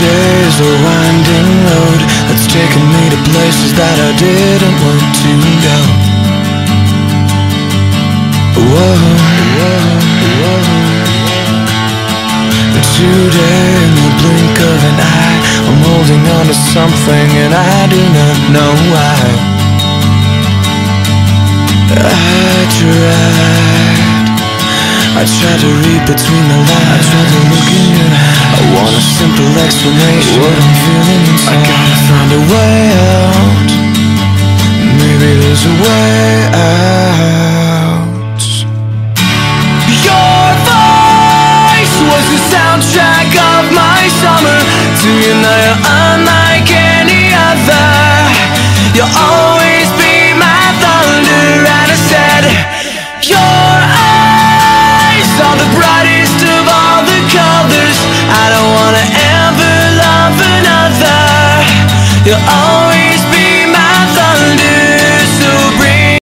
day's a winding road that's taken me to places that I didn't want to go. Whoa, whoa, whoa. Today, in the blink of an eye, I'm holding on to something and I do not know why. I tried to read between the lines, I tried to look in your eyes. I want a simple explanation, what I'm feeling inside. I gotta find a way out, maybe there's a way out. Your voice was the soundtrack of my summer. To you now you're unlike any other. You'll always be my thunder. And I said, your eyes are the brightest of all the colors. I don't wanna ever love another. You'll always